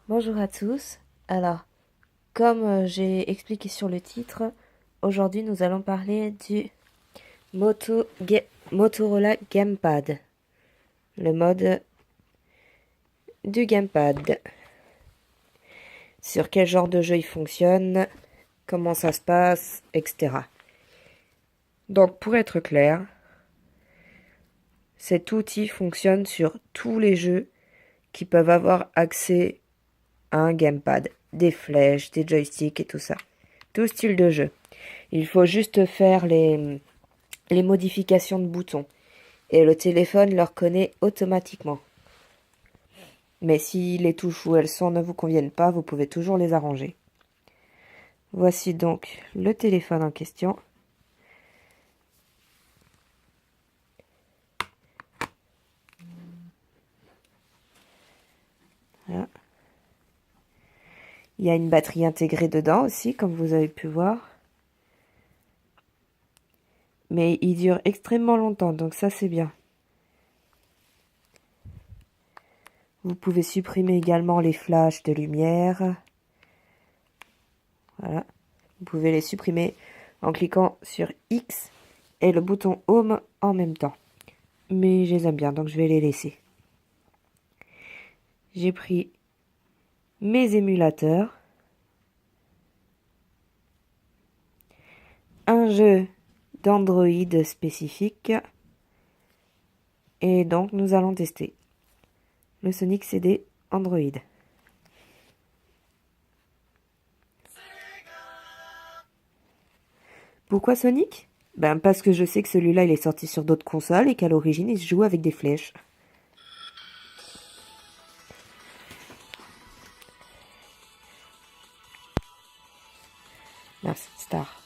Bonjour à tous. Alors, comme j'ai expliqué sur le titre, aujourd'hui nous allons parler du Motorola Gamepad, le mode du Gamepad. Sur quel genre de jeu il fonctionne, comment ça se passe, etc. Donc, pour être clair, cet outil fonctionne sur tous les jeux qui peuvent avoir accès à un Gamepad, des flèches, des joysticks et tout ça. Tout style de jeu. Il faut juste faire les modifications de boutons. Et le téléphone le reconnaît automatiquement. Mais si les touches où elles sont ne vous conviennent pas, vous pouvez toujours les arranger. Voici donc le téléphone en question. Voilà. Il y a une batterie intégrée dedans aussi, comme vous avez pu voir. Mais il dure extrêmement longtemps, donc ça c'est bien. Vous pouvez supprimer également les flashs de lumière. Voilà. Vous pouvez les supprimer en cliquant sur X et le bouton Home en même temps. Mais je les aime bien, donc je vais les laisser. J'ai pris mes émulateurs, un jeu d'Android spécifique, et donc nous allons tester le Sonic CD Android. Pourquoi Sonic? Ben parce que je sais que celui-là il est sorti sur d'autres consoles et qu'à l'origine il se joue avec des flèches. Merci Star.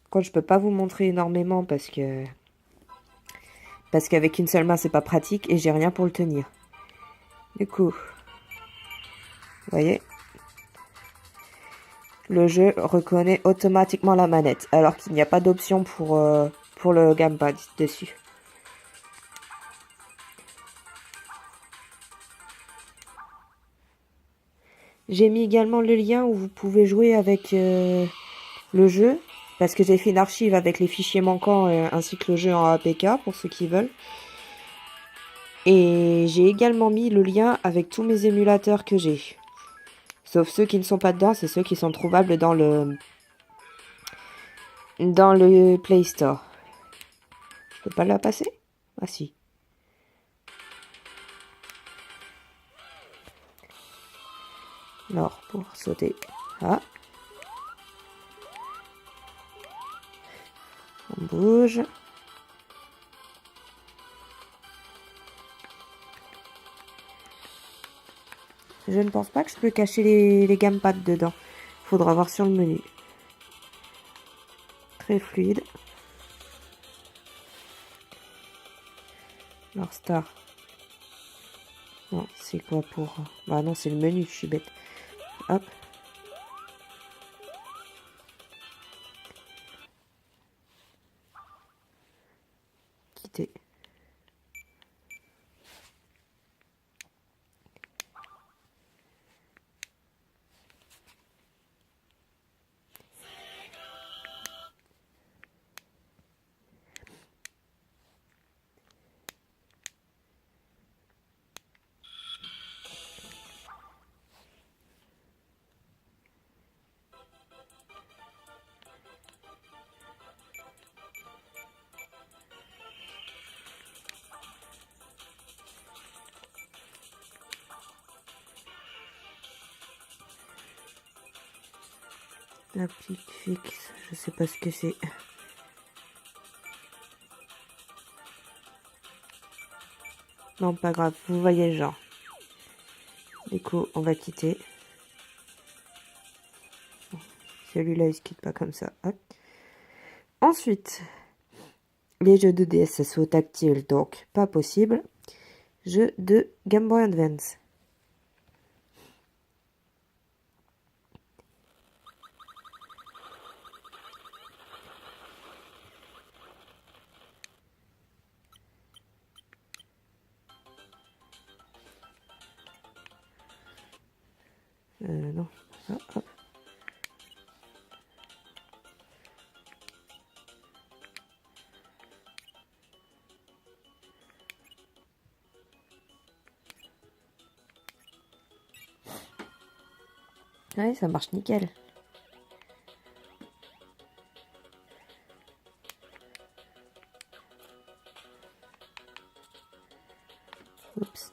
Quand je peux pas vous montrer énormément parce qu'avec une seule main c'est pas pratique et j'ai rien pour le tenir. Du coup, vous voyez, le jeu reconnaît automatiquement la manette alors qu'il n'y a pas d'option pour le gamepad dessus. J'ai mis également le lien où vous pouvez jouer avec le jeu, parce que j'ai fait une archive avec les fichiers manquants ainsi que le jeu en APK pour ceux qui veulent. Et j'ai également mis le lien avec tous mes émulateurs que j'ai. Sauf ceux qui ne sont pas dedans, c'est ceux qui sont trouvables dans le Play Store. Je peux pas la passer? Ah si. Alors, pour sauter. Ah. On bouge. Je ne pense pas que je peux cacher les gamepads dedans. Faudra voir sur le menu. Très fluide. Alors, Star. Non, c'est quoi pour... Bah non, c'est le menu, je suis bête. Hop. Quitter. La petite fixe, je sais pas ce que c'est. Non, pas grave, vous voyez le genre. Du coup, on va quitter. Celui-là, il se quitte pas comme ça. Hop. Ensuite, les jeux de DS SO tactile, donc pas possible. Jeux de Game Boy Advance. Non. Ah, hop. Ouais, ça marche nickel. Oups.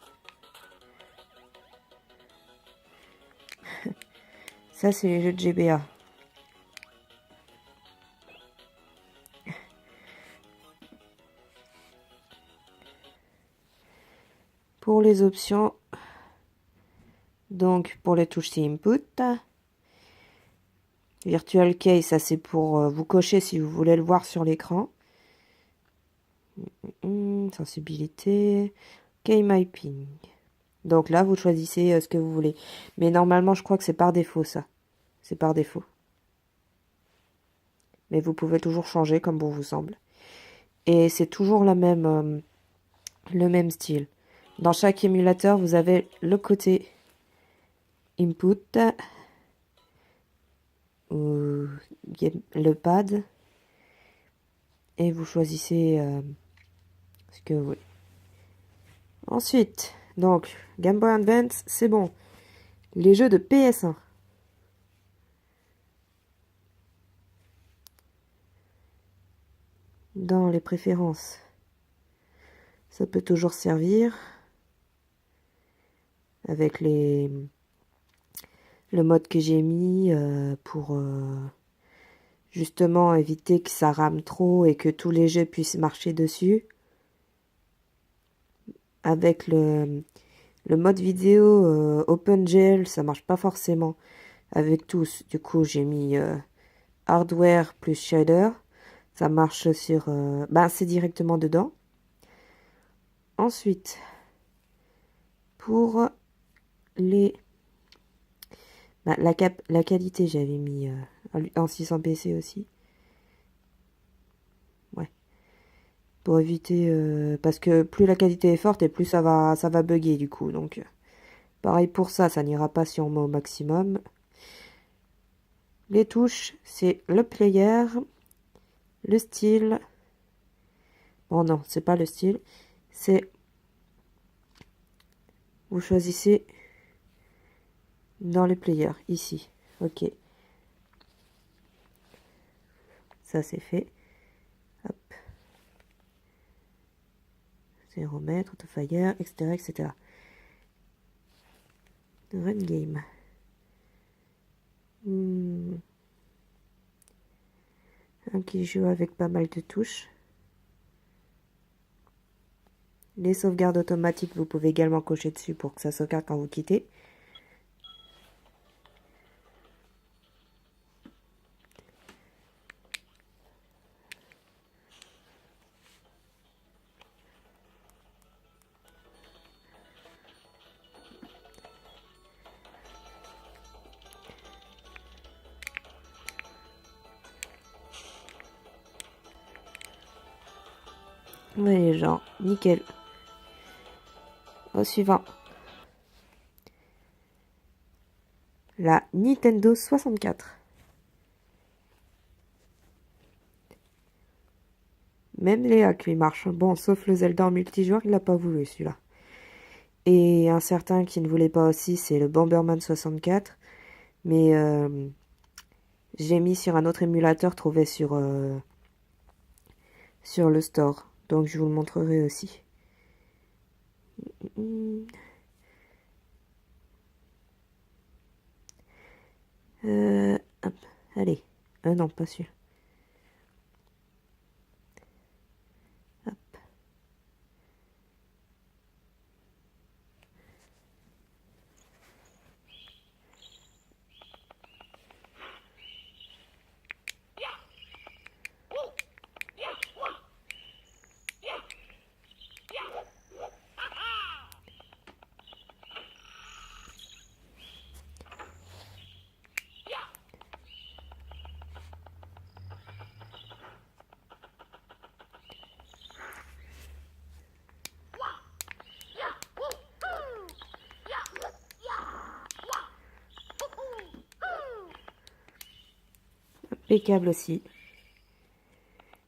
Ça, c'est les jeux de GBA. Pour les options, donc pour les touches, c'est Input. Virtual Key, ça c'est pour vous cocher si vous voulez le voir sur l'écran. Sensibilité. Key Mapping. Donc là, vous choisissez ce que vous voulez. Mais normalement, je crois que c'est par défaut, ça. C'est par défaut. Mais vous pouvez toujours changer comme bon vous semble. Et c'est toujours le même style. Dans chaque émulateur, vous avez le côté Input, ou le pad, et vous choisissez ce que vous voulez. Ensuite, donc, Game Boy Advance, c'est bon. Les jeux de PS1. Dans les préférences, ça peut toujours servir. Avec le mode que j'ai mis pour justement éviter que ça rame trop et que tous les jeux puissent marcher dessus. Avec le mode vidéo OpenGL, ça marche pas forcément avec tous. Du coup, j'ai mis hardware plus shader. Ça marche sur... c'est directement dedans. Ensuite, pour les... la qualité, j'avais mis en 600 PC aussi. Ouais. Pour éviter... parce que plus la qualité est forte et plus ça va bugger du coup. Donc, pareil pour ça, ça n'ira pas si on met au maximum. Les touches, c'est le player, le style. Bon non, c'est pas le style. C'est... Vous choisissez dans les players, ici. Ok. Ça c'est fait. Hop. 0 mètre, autofire, etc. etc. Run game. Un qui joue avec pas mal de touches. Les sauvegardes automatiques, vous pouvez également cocher dessus pour que ça sauvegarde quand vous quittez. Vous voyez les gens, nickel. Au suivant. La Nintendo 64. Même les hacks lui marchent. Bon, sauf le Zelda en multijoueur, il l'a pas voulu celui-là. Et un certain qui ne voulait pas aussi, c'est le Bomberman 64. Mais j'ai mis sur un autre émulateur trouvé sur le store. Donc je vous le montrerai aussi. Hop, allez. Non, pas sûr. Hop. impeccable aussi.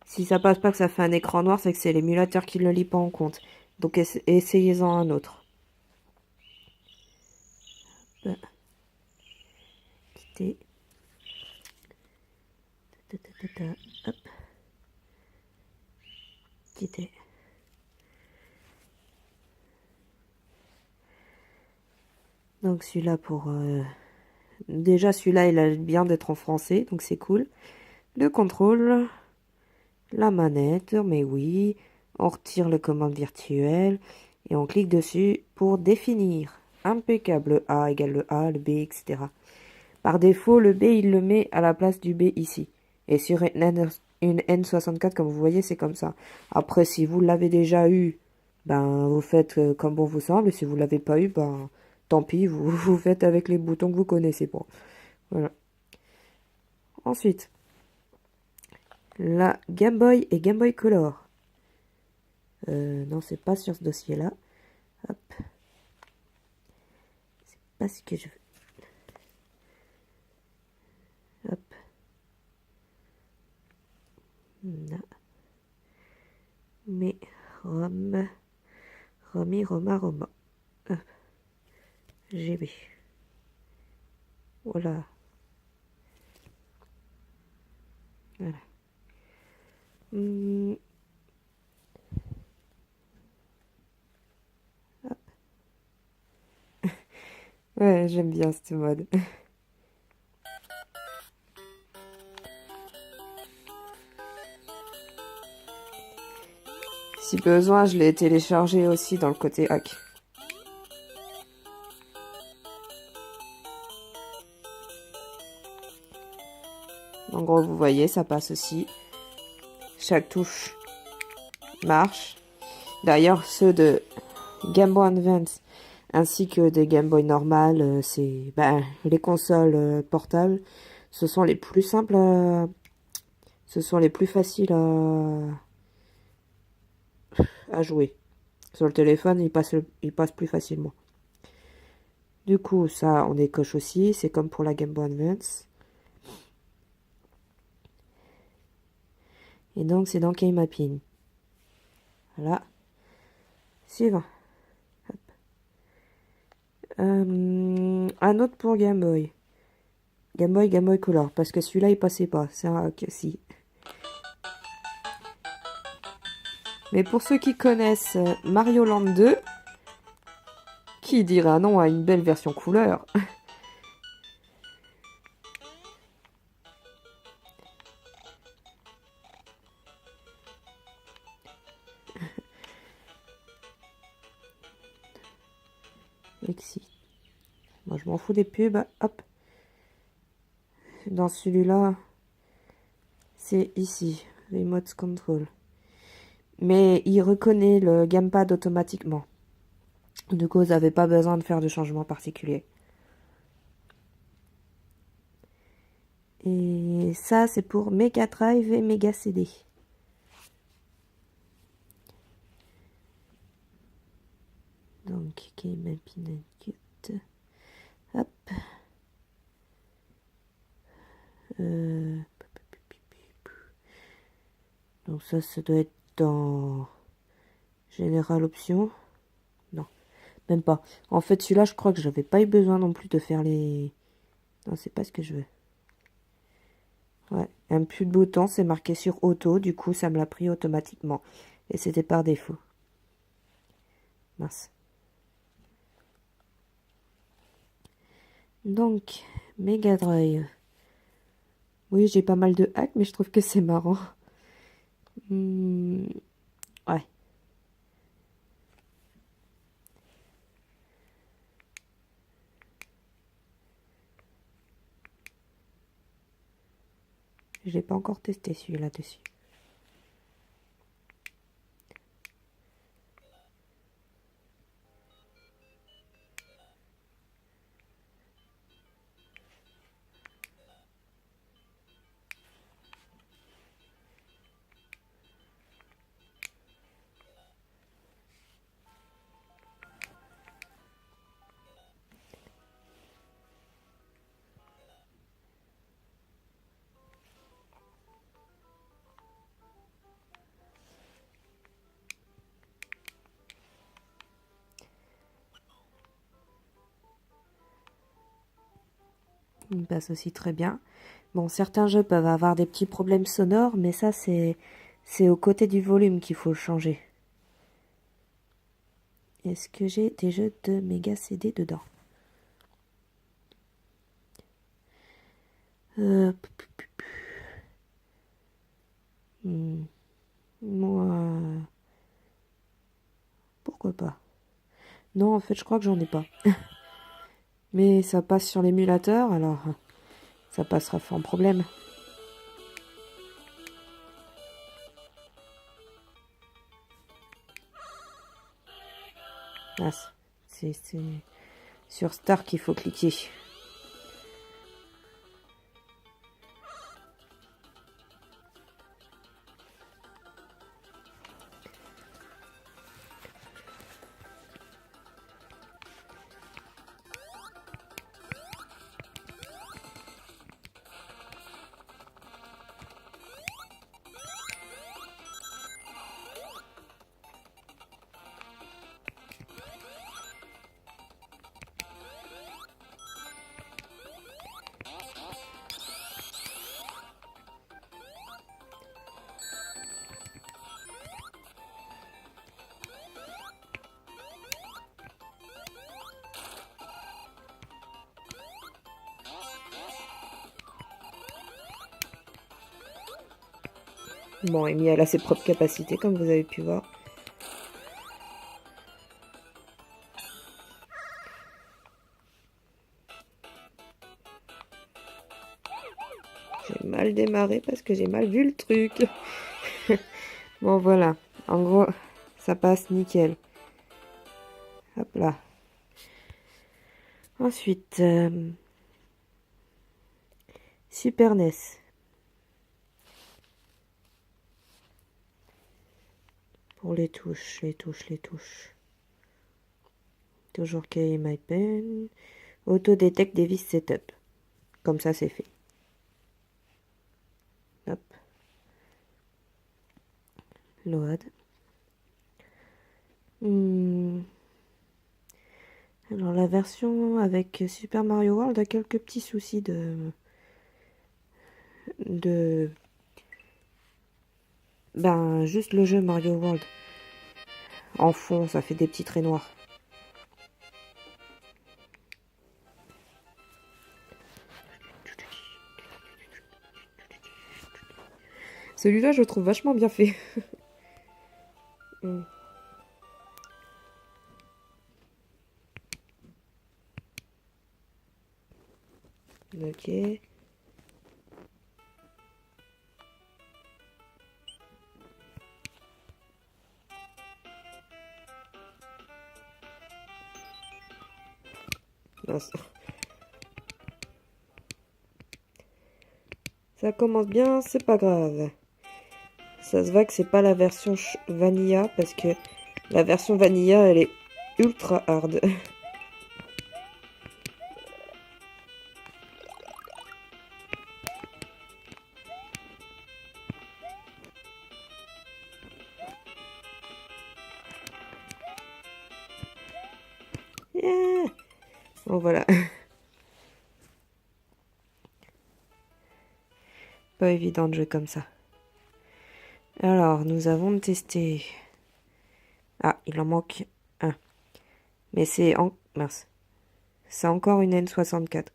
Si ça passe pas que ça fait un écran noir, c'est que c'est l'émulateur qui ne le lit pas en compte. Donc essayez-en un autre. Quitter. Hop. Quitter. Donc celui-là pour... Déjà celui-là il a bien d'être en français, donc c'est cool. Le contrôle, la manette, mais oui. On retire le commande virtuelle et on clique dessus pour définir. Impeccable. Le A égale le A, le B, etc. Par défaut, le B il le met à la place du B ici. Et sur une N64, comme vous voyez, c'est comme ça. Après, si vous l'avez déjà eu, ben vous faites comme bon vous semble. Et si vous l'avez pas eu, ben tant pis, vous faites avec les boutons que vous connaissez pas. Voilà. Ensuite, la Game Boy et Game Boy Color. Non, c'est pas sur ce dossier-là. Hop. C'est pas ce que je veux. Hop. Là. Mais Roma. Hop. GB. Voilà. Voilà. Hop. Ouais, j'aime bien ce mode. Si besoin, je l'ai téléchargé aussi dans le côté hack. En gros, vous voyez, ça passe aussi. Chaque touche marche. D'ailleurs, ceux de Game Boy Advance ainsi que des Game Boy normales, c'est les consoles portables, ce sont les plus simples, ce sont les plus faciles à jouer. Sur le téléphone, il passe plus facilement. Du coup, ça, on décoche aussi. C'est comme pour la Game Boy Advance. Et donc, c'est dans Key Mapping. Voilà. Suivant. Hop. Un autre pour Game Boy. Game Boy Color. Parce que celui-là, il passait pas. C'est un hack, si. Mais pour ceux qui connaissent Mario Land 2, qui dira non à une belle version couleur? Exit. Moi, je m'en fous des pubs. Hop. Dans celui-là, c'est ici. Remote Control. Mais il reconnaît le gamepad automatiquement. Du coup, vous n'avez pas besoin de faire de changement particulier. Et ça, c'est pour Mega Drive et Mega CD. Donc, Game Cut. Hop. Donc ça doit être dans Général Option. Non, même pas. En fait, celui-là, je crois que j'avais pas eu besoin non plus de faire les... Non, c'est pas ce que je veux. Ouais, un plus de bouton, c'est marqué sur auto, du coup ça me l'a pris automatiquement. Et c'était par défaut. Mince. Donc, Mega Drive. Oui, j'ai pas mal de hacks, mais je trouve que c'est marrant. Ouais. Je l'ai pas encore testé celui-là dessus. Il passe aussi très bien. Bon, certains jeux peuvent avoir des petits problèmes sonores, mais ça, c'est au côté du volume qu'il faut le changer. Est-ce que j'ai des jeux de Mega CD dedans? Moi, pourquoi pas? Non, en fait, je crois que j'en ai pas. Mais ça passe sur l'émulateur, alors ça passera sans problème. Ah, c'est sur Start qu'il faut cliquer. Bon, Amy, elle a ses propres capacités, comme vous avez pu voir. J'ai mal démarré parce que j'ai mal vu le truc. Bon, voilà. En gros, ça passe nickel. Hop là. Ensuite, Super NES. Pour les touches. Toujours carry my pen. Auto-detect device setup. Comme ça, c'est fait. Hop. Load. Alors, la version avec Super Mario World a quelques petits soucis Ben, juste le jeu Mario World. En fond, ça fait des petits traits noirs. Celui-là, je le trouve vachement bien fait. Ok. Mince. Ça commence bien, c'est pas grave. Ça se voit que c'est pas la version Vanilla parce que la version Vanilla, elle est ultra hard. Yeah. Bon, voilà. Pas évident de jouer comme ça. Alors, nous avons testé. Ah, il en manque un. Mais c'est mince. C'est encore une N64.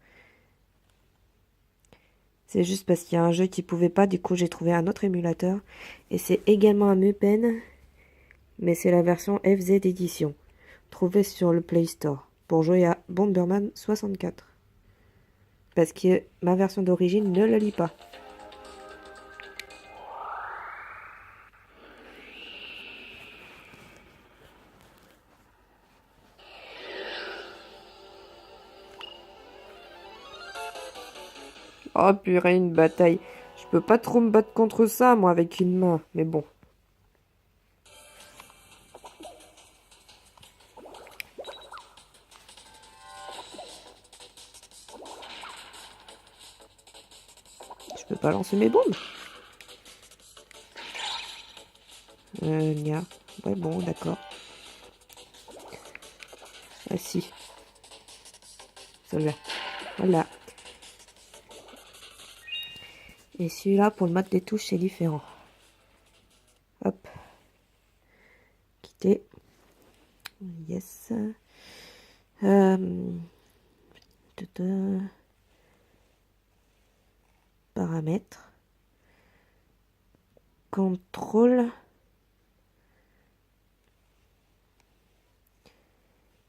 C'est juste parce qu'il y a un jeu qui pouvait pas, du coup j'ai trouvé un autre émulateur. Et c'est également un Mupen, mais c'est la version FZ Edition, trouvée sur le Play Store, pour jouer à Bomberman 64. Parce que ma version d'origine ne le lit pas. Oh purée, une bataille. Je peux pas trop me battre contre ça, moi, avec une main. Mais bon. Je peux pas lancer mes bombes. Nia. Ouais, bon, d'accord. Ah si. Celle-là. Voilà. Et celui-là, pour le mode des touches, c'est différent. Hop. Quitter. Yes. Paramètres. Contrôle.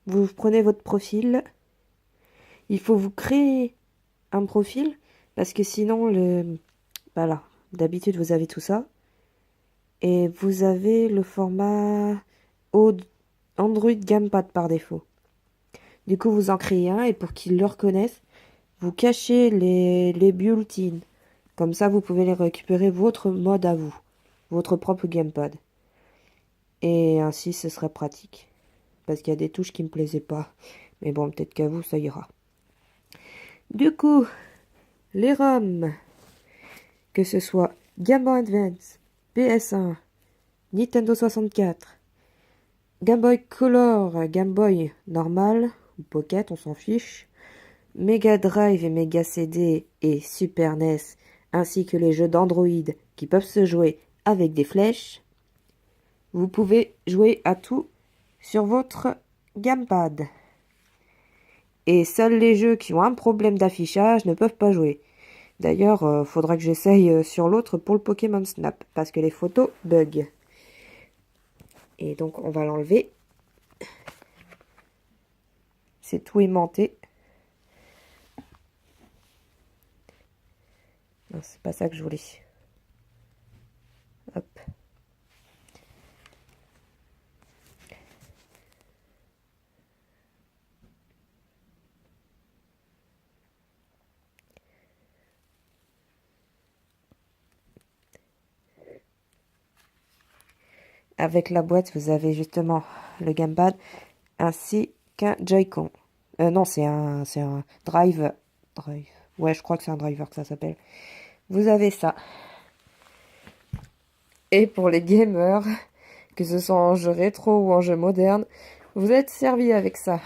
Vous prenez votre profil. Il faut vous créer un profil parce que sinon voilà, d'habitude vous avez tout ça et vous avez le format Android Gamepad par défaut. Du coup vous en créez un et pour qu'ils le reconnaissent, vous cachez les built-in. Comme ça vous pouvez les récupérer votre mode à vous, votre propre Gamepad. Et ainsi ce serait pratique. Parce qu'il y a des touches qui me plaisaient pas. Mais bon, peut-être qu'à vous ça ira. Du coup, les ROM, que ce soit Game Boy Advance, PS1, Nintendo 64, Game Boy Color, Game Boy normal ou Pocket, on s'en fiche, Mega Drive et Mega CD et Super NES, ainsi que les jeux d'Android qui peuvent se jouer avec des flèches, vous pouvez jouer à tout sur votre Gamepad. Et seuls les jeux qui ont un problème d'affichage ne peuvent pas jouer. D'ailleurs, faudra que j'essaye sur l'autre pour le Pokémon Snap, parce que les photos bug. Et donc, on va l'enlever. C'est tout aimanté. Non, c'est pas ça que je voulais. Hop. Avec la boîte, vous avez justement le Gamepad ainsi qu'un Joy-Con. Non, c'est un drive. Ouais, je crois que c'est un driver que ça s'appelle. Vous avez ça. Et pour les gamers, que ce soit en jeu rétro ou en jeu moderne, vous êtes servi avec ça.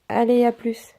Allez, à plus.